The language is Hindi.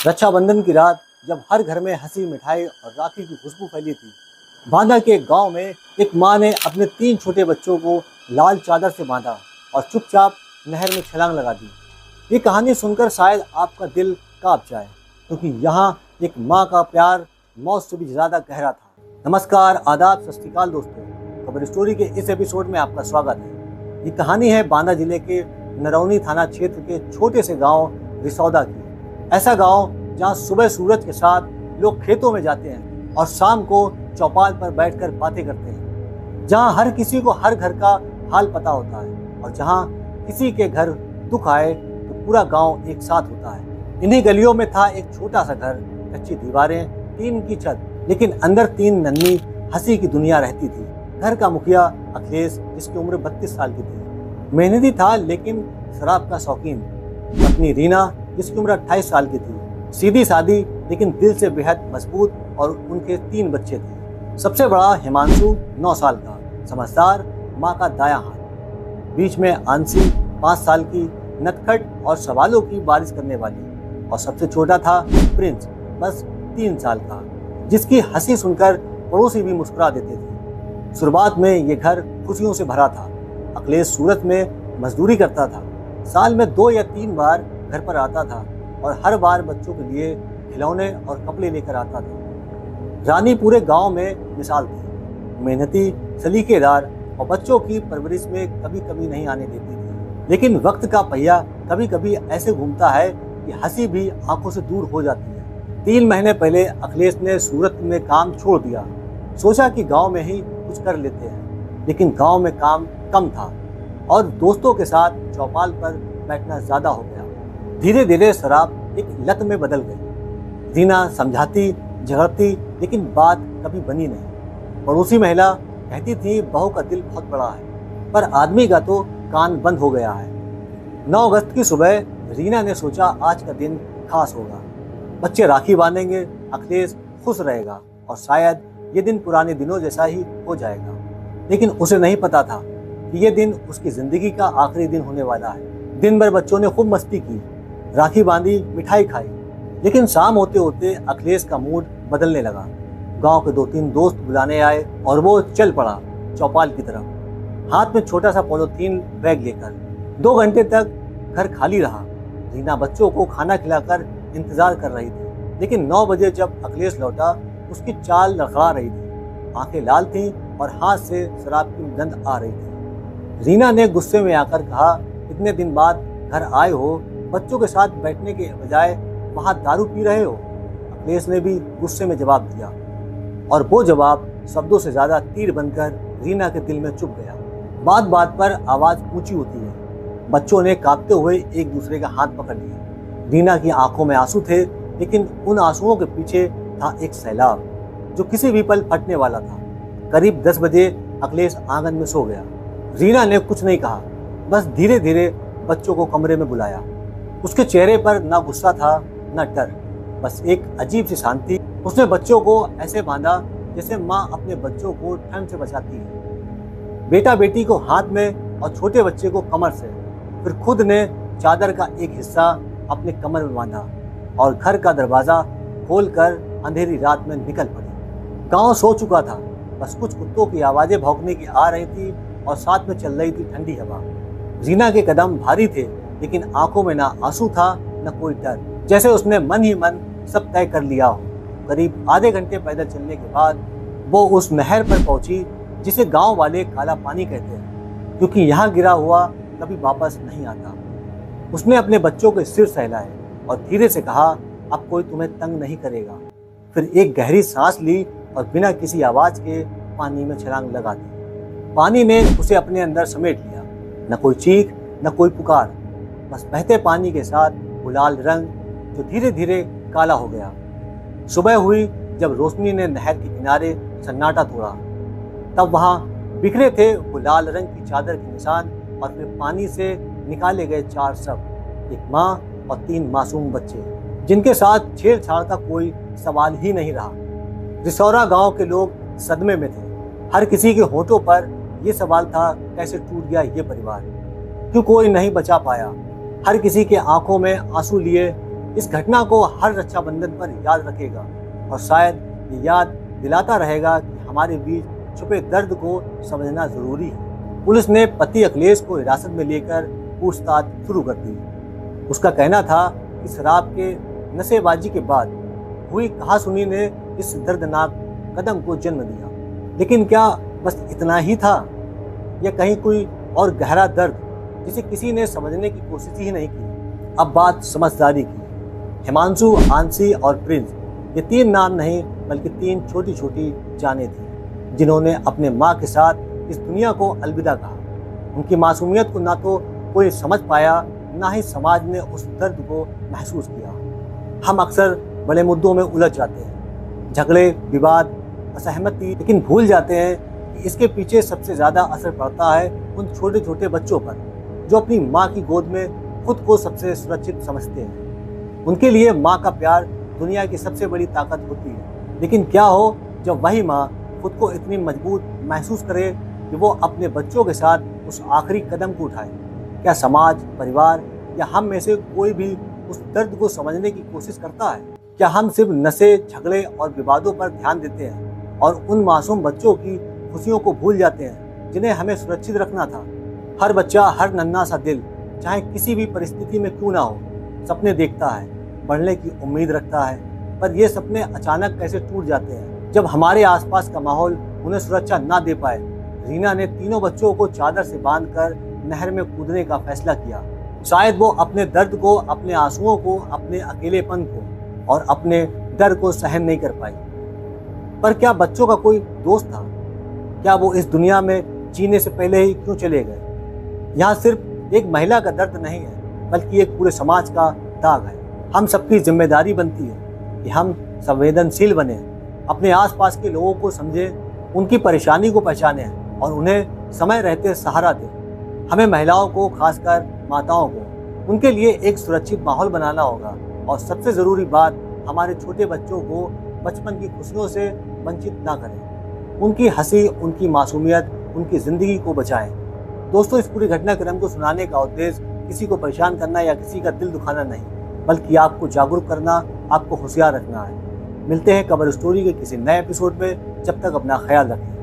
रक्षाबंधन की रात जब हर घर में हंसी मिठाई और राखी की खुशबू फैली थी, बांदा के एक गांव में एक माँ ने अपने 3 छोटे बच्चों को लाल चादर से बांधा और चुपचाप नहर में छलांग लगा दी। ये कहानी सुनकर शायद आपका दिल कांप जाए, क्योंकि यहाँ एक माँ का प्यार मौत से भी ज़्यादा गहरा था। नमस्कार, आदाब, सत श्री अकाल दोस्तों। खबर स्टोरी के इस एपिसोड में आपका स्वागत है। ये कहानी है बांदा जिले के नरौनी थाना क्षेत्र के छोटे से गाँव रिसौदा की। ऐसा गांव जहां सुबह सूरज के साथ लोग खेतों में जाते हैं और शाम को चौपाल पर बैठकर बातें करते हैं, जहां हर किसी को हर घर का हाल पता होता है और जहां किसी के घर दुख आए तो पूरा गांव एक साथ होता है। इन्हीं गलियों में था एक छोटा सा घर, कच्ची दीवारें, टीन की छत, लेकिन अंदर 3 नन्ही हंसी की दुनिया रहती थी। घर का मुखिया अखिलेश, जिसकी उम्र 32 साल की थी, मेहनती था लेकिन शराब का शौकीन। पत्नी रीना, जिसकी उम्र 28 साल की थी, सीधी सादी लेकिन दिल से बेहद मजबूत, और उनके 3 बच्चे थे। सबसे बड़ा हिमांशु 9 साल का, समझदार, माँ का दायां हाथ। बीच में आंसी 5 साल की, नटखट और सवालों की बारिश करने वाली, और सबसे छोटा था प्रिंस, बस 3 साल का, जिसकी हंसी सुनकर पड़ोसी भी मुस्कुरा देते थे। शुरुआत में ये घर खुशियों से भरा था। अखिलेश सूरत में मजदूरी करता था, साल में 2 या 3 बार घर पर आता था और हर बार बच्चों के लिए खिलौने और कपड़े लेकर आता था। रानी पूरे गांव में मिसाल थी, मेहनती, सलीकेदार और बच्चों की परवरिश में कभी कभी नहीं आने देती थी। लेकिन वक्त का पहिया कभी कभी ऐसे घूमता है कि हंसी भी आंखों से दूर हो जाती है। 3 महीने पहले अखिलेश ने सूरत में काम छोड़ दिया। सोचा कि गाँव में ही कुछ कर लेते हैं, लेकिन गाँव में काम कम था और दोस्तों के साथ चौपाल पर बैठना ज्यादा हो गया। धीरे धीरे शराब एक लत में बदल गई। रीना समझाती, झगड़ती, लेकिन बात कभी बनी नहीं। पड़ोसी महिला कहती थी, बहू का दिल बहुत बड़ा है, पर आदमी का तो कान बंद हो गया है। 9 अगस्त की सुबह रीना ने सोचा, आज का दिन खास होगा। बच्चे राखी बांधेंगे, अखिलेश खुश रहेगा और शायद ये दिन पुराने दिनों जैसा ही हो जाएगा। लेकिन उसे नहीं पता था कि ये दिन उसकी जिंदगी का आखिरी दिन होने वाला है। दिन भर बच्चों ने खूब मस्ती की, राखी बांधी, मिठाई खाई, लेकिन शाम होते होते अखिलेश का मूड बदलने लगा। गांव के 2-3 दोस्त बुलाने आए और वो चल पड़ा चौपाल की तरफ, हाथ में छोटा सा पॉलीथीन बैग लेकर। 2 घंटे तक घर खाली रहा। रीना बच्चों को खाना खिलाकर इंतजार कर रही थी, लेकिन 9 बजे जब अखिलेश लौटा, उसकी चाल लड़खड़ा रही थी, आंखें लाल थीं और हाथ से शराब की गंध आ रही थी। रीना ने गुस्से में आकर कहा, इतने दिन बाद घर आए हो, बच्चों के साथ बैठने के बजाय वहाँ दारू पी रहे हो। अखिलेश ने भी गुस्से में जवाब दिया, और वो जवाब शब्दों से ज्यादा तीर बनकर रीना के दिल में चुभ गया। बात बात पर आवाज ऊंची होती है। बच्चों ने कांपते हुए एक दूसरे का हाथ पकड़ लिया। रीना की आंखों में आंसू थे, लेकिन उन आंसुओं के पीछे था एक सैलाब जो किसी भी पल फटने वाला था। करीब 10 बजे अखिलेश आंगन में सो गया। रीना ने कुछ नहीं कहा, बस धीरे धीरे बच्चों को कमरे में बुलाया। उसके चेहरे पर ना गुस्सा था, ना डर, बस एक अजीब सी शांति। उसने बच्चों को ऐसे बांधा जैसे माँ अपने बच्चों को ठंड से बचाती है। बेटा बेटी को हाथ में और छोटे बच्चे को कमर से। फिर खुद ने चादर का एक हिस्सा अपने कमर में बांधा और घर का दरवाजा खोलकर अंधेरी रात में निकल पड़ी। गांव सो चुका था, बस कुछ कुत्तों की आवाजें भौंकने की आ रही थी और साथ में चल रही थी ठंडी हवा। रीना के कदम भारी थे, लेकिन आंखों में ना आंसू था, न कोई डर, जैसे उसने मन ही मन सब तय कर लिया हो। करीब आधे घंटे पैदल चलने के बाद वो उस नहर पर पहुंची जिसे गांव वाले काला पानी कहते हैं, क्योंकि यहाँ गिरा हुआ कभी वापस नहीं आता। उसने अपने बच्चों के सिर सहलाए और धीरे से कहा, अब कोई तुम्हें तंग नहीं करेगा। फिर एक गहरी सांस ली और बिना किसी आवाज के पानी में छलांग लगा दी। पानी ने उसे अपने अंदर समेट लिया। न कोई चीख, न कोई पुकार, बस बहते पानी के साथ वो लाल रंग जो धीरे धीरे काला हो गया। सुबह हुई जब रोशनी ने नहर के किनारे सन्नाटा तोड़ा, तब वहाँ बिखरे थे वो लाल रंग की चादर के निशान, और फिर पानी से निकाले गए 4 शव, एक माँ और 3 मासूम बच्चे, जिनके साथ छेड़छाड़ का कोई सवाल ही नहीं रहा। रिसौरा गांव के लोग सदमे में थे। हर किसी के होठों पर यह सवाल था, कैसे टूट गया ये परिवार, क्यों कोई नहीं बचा पाया। हर किसी के आंखों में आंसू लिए इस घटना को हर रक्षाबंधन पर याद रखेगा और शायद ये याद दिलाता रहेगा कि हमारे बीच छुपे दर्द को समझना जरूरी है। पुलिस ने पति अखिलेश को हिरासत में लेकर पूछताछ शुरू कर दी। उसका कहना था कि शराब के नशेबाजी के बाद हुई कहासुनी ने इस दर्दनाक कदम को जन्म दिया। लेकिन क्या बस इतना ही था या कहीं कोई और गहरा दर्द जिसे किसी ने समझने की कोशिश ही नहीं की? अब बात समझदारी की। हिमांशु, आंशी और प्रिंस, ये 3 नाम नहीं बल्कि 3 छोटी छोटी जानें थी जिन्होंने अपने माँ के साथ इस दुनिया को अलविदा कहा। उनकी मासूमियत को ना तो कोई समझ पाया, ना ही समाज ने उस दर्द को महसूस किया। हम अक्सर बड़े मुद्दों में उलझ जाते हैं, झगड़े, विवाद, असहमति, लेकिन भूल जाते हैं कि इसके पीछे सबसे ज़्यादा असर पड़ता है उन छोटे छोटे बच्चों पर जो अपनी माँ की गोद में खुद को सबसे सुरक्षित समझते हैं। उनके लिए माँ का प्यार दुनिया की सबसे बड़ी ताकत होती है। लेकिन क्या हो जब वही माँ खुद को इतनी मजबूत महसूस करे कि वो अपने बच्चों के साथ उस आखिरी कदम को उठाए? क्या समाज, परिवार या हम में से कोई भी उस दर्द को समझने की कोशिश करता है? क्या हम सिर्फ नशे, झगड़े और विवादों पर ध्यान देते हैं और उन मासूम बच्चों की खुशियों को भूल जाते हैं जिन्हें हमें सुरक्षित रखना था? हर बच्चा, हर नन्हा सा दिल, चाहे किसी भी परिस्थिति में क्यों ना हो, सपने देखता है, बढ़ने की उम्मीद रखता है, पर ये सपने अचानक कैसे टूट जाते हैं जब हमारे आसपास का माहौल उन्हें सुरक्षा ना दे पाए। रीना ने तीनों बच्चों को चादर से बांधकर नहर में कूदने का फैसला किया। शायद वो अपने दर्द को, अपने आंसुओं को, अपने अकेलेपन को और अपने डर को सहन नहीं कर पाई। पर क्या बच्चों का कोई दोस्त था? क्या वो इस दुनिया में जीने से पहले ही क्यों चले गए? यहाँ सिर्फ एक महिला का दर्द नहीं है बल्कि एक पूरे समाज का दाग है। हम सबकी जिम्मेदारी बनती है कि हम संवेदनशील बने, अपने आसपास के लोगों को समझें, उनकी परेशानी को पहचानें और उन्हें समय रहते सहारा दें। हमें महिलाओं को, खासकर माताओं को, उनके लिए एक सुरक्षित माहौल बनाना होगा और सबसे ज़रूरी बात, हमारे छोटे बच्चों को बचपन की खुशियों से वंचित ना करें। उनकी हंसी, उनकी मासूमियत, उनकी ज़िंदगी को बचाएं। दोस्तों, इस पूरी घटनाक्रम को सुनाने का उद्देश्य किसी को परेशान करना या किसी का दिल दुखाना नहीं, बल्कि आपको जागरूक करना, आपको होशियार रखना है। मिलते हैं कवर स्टोरी के किसी नए एपिसोड में। जब तक अपना ख्याल रखें।